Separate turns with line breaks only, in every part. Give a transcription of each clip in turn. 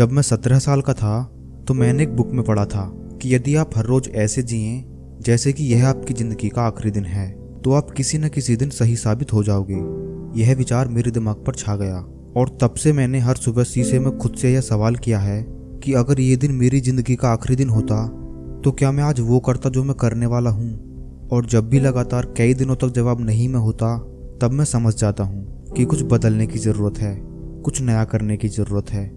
जब मैं 17 साल का था तो मैंने एक बुक में पढ़ा था कि यदि आप हर रोज ऐसे जिएं जैसे कि यह आपकी जिंदगी का आखिरी दिन है तो आप किसी न किसी दिन सही साबित हो जाओगे। यह विचार मेरे दिमाग पर छा गया और तब से मैंने हर सुबह शीशे में खुद से यह सवाल किया है कि अगर ये दिन मेरी जिंदगी का आखिरी दिन होता तो क्या मैं आज वो करता जो मैं करने वाला हूँ। और जब भी लगातार कई दिनों तक जवाब नहीं में होता तब मैं समझ जाता हूँ कि कुछ बदलने की ज़रूरत है, कुछ नया करने की ज़रूरत है।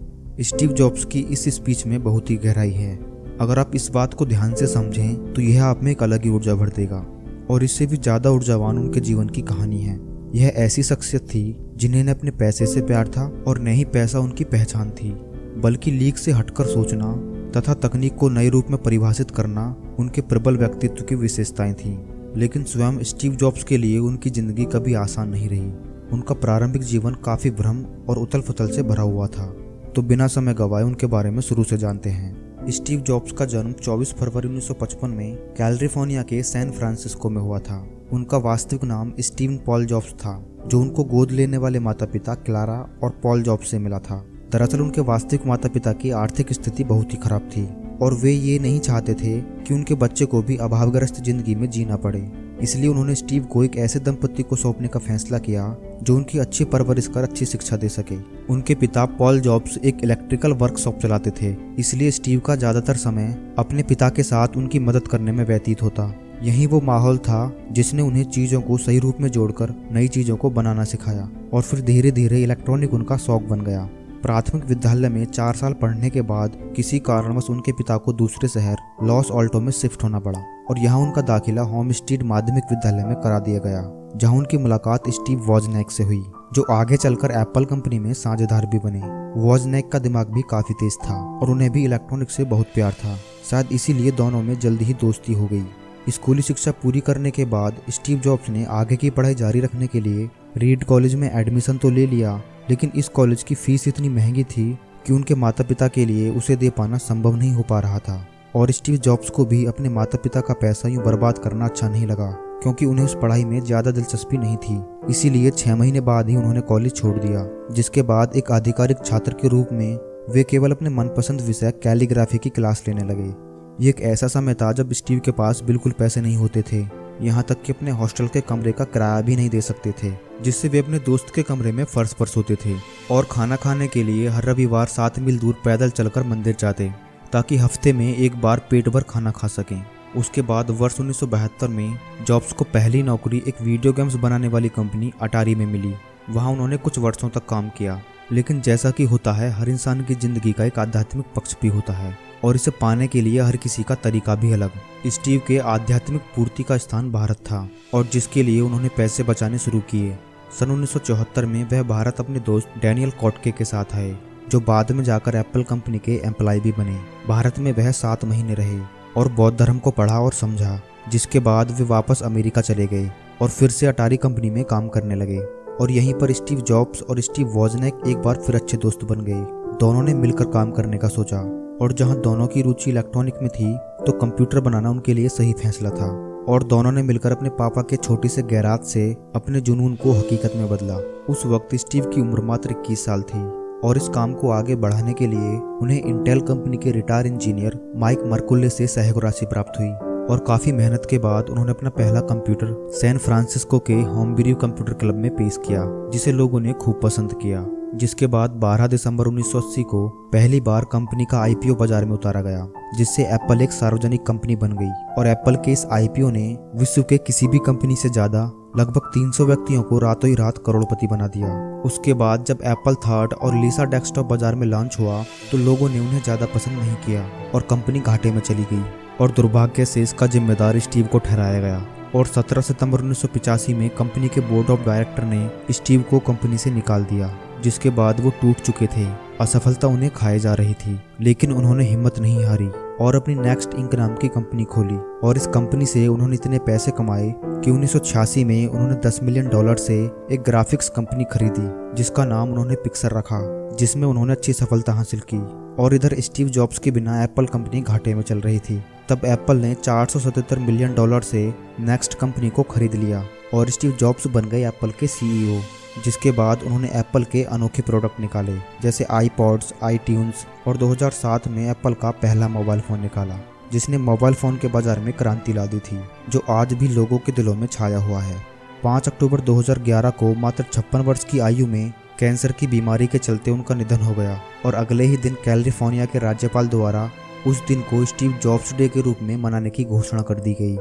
स्टीव जॉब्स की इस स्पीच में बहुत ही गहराई है। अगर आप इस बात को ध्यान से समझें तो यह आप में एक अलग ही ऊर्जा भर देगा। और इससे भी ज़्यादा ऊर्जावान उनके जीवन की कहानी है। यह ऐसी शख्सियत थी जिन्हें न अपने पैसे से प्यार था और न ही पैसा उनकी पहचान थी, बल्कि लीक से हटकर सोचना तथा तकनीक को नए रूप में परिभाषित करना उनके प्रबल व्यक्तित्व की विशेषताएं थीं। लेकिन स्वयं स्टीव जॉब्स के लिए उनकी जिंदगी कभी आसान नहीं रही। उनका प्रारंभिक जीवन काफ़ी भ्रम और उथल पुथल से भरा हुआ था। तो बिना समय गंवाए उनके बारे में शुरू से जानते हैं। स्टीव जॉब्स का जन्म 24 फरवरी 1955 में कैलिफोर्निया के सैन फ्रांसिस्को में हुआ था। उनका वास्तविक नाम स्टीवन पॉल जॉब्स था, जो उनको गोद लेने वाले माता पिता क्लारा और पॉल जॉब्स से मिला था। दरअसल उनके वास्तविक माता पिता की आर्थिक स्थिति बहुत ही खराब थी और वे ये नहीं चाहते थे कि उनके बच्चे को भी अभावग्रस्त जिंदगी में जीना पड़े। इसलिए उन्होंने स्टीव को एक ऐसे दंपति को सौंपने का फैसला किया जो उनकी अच्छी परवरिश कर अच्छी शिक्षा दे सके। उनके पिता पॉल जॉब्स एक इलेक्ट्रिकल वर्कशॉप चलाते थे, इसलिए स्टीव का ज़्यादातर समय अपने पिता के साथ उनकी मदद करने में व्यतीत होता। यही वो माहौल था जिसने उन्हें चीज़ों को सही रूप में जोड़कर नई चीज़ों को बनाना सिखाया और फिर धीरे धीरे इलेक्ट्रॉनिक उनका शौक बन गया। प्राथमिक विद्यालय में 4 साल पढ़ने के बाद किसी कारणवश उनके पिता को दूसरे शहर लॉस ऑल्टो में शिफ्ट होना पड़ा और यहाँ उनका दाखिला होम स्ट्रीट माध्यमिक विद्यालय में करा दिया गया, जहाँ उनकी मुलाकात स्टीव वॉजनेक से हुई, जो आगे चलकर एप्पल कंपनी में साझेदार भी बने। वॉजनेक का दिमाग भी काफी तेज था और उन्हें भी इलेक्ट्रॉनिक से बहुत प्यार था। शायद इसीलिए दोनों में जल्दी ही दोस्ती हो गई। स्कूली शिक्षा पूरी करने के बाद स्टीव जॉब्स ने आगे की पढ़ाई जारी रखने के लिए रीड कॉलेज में एडमिशन तो ले लिया, लेकिन इस कॉलेज की फीस इतनी महंगी थी कि उनके माता पिता के लिए उसे दे पाना संभव नहीं हो पा रहा था। और स्टीव जॉब्स को भी अपने माता पिता का पैसा यूं बर्बाद करना अच्छा नहीं लगा, क्योंकि उन्हें उस पढ़ाई में ज़्यादा दिलचस्पी नहीं थी। इसीलिए 6 महीने बाद ही उन्होंने कॉलेज छोड़ दिया, जिसके बाद एक आधिकारिक छात्र के रूप में वे केवल अपने मनपसंद विषय कैलीग्राफी की क्लास लेने लगे। ये एक ऐसा समय था जब स्टीव के पास बिल्कुल पैसे नहीं होते थे, यहाँ तक कि अपने हॉस्टल के कमरे का किराया भी नहीं दे सकते थे, जिससे वे अपने दोस्त के कमरे में फर्श पर सोते थे और खाना खाने के लिए हर रविवार 7 मील दूर पैदल चलकर मंदिर जाते ताकि हफ्ते में एक बार पेट भर खाना खा सकें। उसके बाद वर्ष 1972 में जॉब्स को पहली नौकरी एक वीडियो गेम्स बनाने वाली कंपनी अटारी में मिली। वहाँ उन्होंने कुछ वर्षों तक काम किया, लेकिन जैसा कि होता है हर इंसान की जिंदगी का एक आध्यात्मिक पक्ष भी होता है और इसे पाने के लिए हर किसी का तरीका भी अलग। स्टीव के आध्यात्मिक पूर्ति का स्थान भारत था और जिसके लिए उन्होंने पैसे बचाने शुरू किए। सन 1974 में वह भारत अपने दोस्त डैनियल कॉटके के साथ आए, जो बाद में जाकर एप्पल कंपनी के एम्प्लॉय भी बने। भारत में वह 7 महीने रहे और बौद्ध धर्म को पढ़ा और समझा, जिसके बाद वे वापस अमेरिका चले गए और फिर से अटारी कंपनी में काम करने लगे। और यहीं पर स्टीव जॉब्स और स्टीव वॉजनेक एक बार फिर अच्छे दोस्त बन गए। दोनों ने मिलकर काम करने का सोचा और जहां दोनों की रुचि इलेक्ट्रॉनिक में थी तो कंप्यूटर बनाना उनके लिए सही फैसला था। और दोनों ने मिलकर अपने पापा के छोटे से गैराज से अपने जुनून को हकीकत में बदला। उस वक्त स्टीव की उम्र मात्र 21 साल थी और इस काम को आगे बढ़ाने के लिए उन्हें इंटेल कंपनी के रिटायर इंजीनियर माइक मर्कुले से सहयोग राशि प्राप्त हुई। और काफ़ी मेहनत के बाद उन्होंने अपना पहला कंप्यूटर सैन फ्रांसिस्को के होमब्रू कंप्यूटर क्लब में पेश किया, जिसे लोगों ने खूब पसंद किया। जिसके बाद 12 दिसंबर 1980 को पहली बार कंपनी का आईपीओ बाजार में उतारा गया, जिससे एप्पल एक सार्वजनिक कंपनी बन गई। और एप्पल के इस आईपीओ ने विश्व के किसी भी कंपनी से ज़्यादा लगभग 300 व्यक्तियों को रातों ही रात करोड़पति बना दिया। उसके बाद जब एप्पल थर्ड और लीसा डेस्कटॉप बाजार में लॉन्च हुआ तो लोगों ने उन्हें ज़्यादा पसंद नहीं किया और कंपनी घाटे में चली गई और दुर्भाग्य से इसका जिम्मेदार स्टीव को ठहराया गया। और 17 सितंबर 1985 में कंपनी के बोर्ड ऑफ डायरेक्टर ने स्टीव को कंपनी से निकाल दिया, जिसके बाद वो टूट चुके थे। असफलता उन्हें खाए जा रही थी, लेकिन उन्होंने हिम्मत नहीं हारी और अपनी नेक्स्ट इंक नाम की कंपनी खोली। और इस कंपनी से उन्होंने इतने पैसे कमाए कि 1986 में उन्होंने $10 मिलियन से एक ग्राफिक्स कंपनी खरीदी, जिसका नाम उन्होंने पिक्सर रखा, जिसमें उन्होंने अच्छी सफलता हासिल की। और इधर स्टीव जॉब्स के बिना एप्पल कंपनी घाटे में चल रही थी। तब एप्पल ने $477 मिलियन से नेक्स्ट कंपनी को खरीद लिया और स्टीव जॉब्स बन गए एप्पल के सीईओ। जिसके बाद उन्होंने एप्पल के अनोखे प्रोडक्ट निकाले, जैसे आईपॉड्स, आईट्यून्स, और 2007 में एप्पल का पहला मोबाइल फ़ोन निकाला, जिसने मोबाइल फ़ोन के बाजार में क्रांति ला दी थी, जो आज भी लोगों के दिलों में छाया हुआ है। 5 अक्टूबर 2011 को मात्र 56 वर्ष की आयु में कैंसर की बीमारी के चलते उनका निधन हो गया, और अगले ही दिन कैलिफोर्निया के राज्यपाल द्वारा उस दिन को स्टीव जॉब्स डे के रूप में मनाने की घोषणा कर दी गई।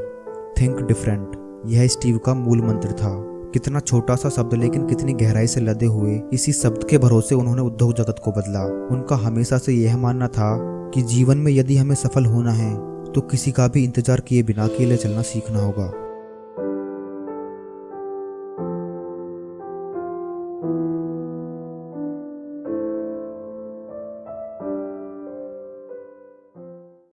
थिंक डिफरेंट, यह स्टीव का मूल मंत्र था। कितना छोटा सा शब्द लेकिन कितनी गहराई से लदे हुए इसी शब्द के भरोसे उन्होंने उद्योग जगत को बदला। उनका हमेशा से यह मानना था कि जीवन में यदि हमें सफल होना है तो किसी का भी इंतजार किए बिना अकेले चलना सीखना होगा।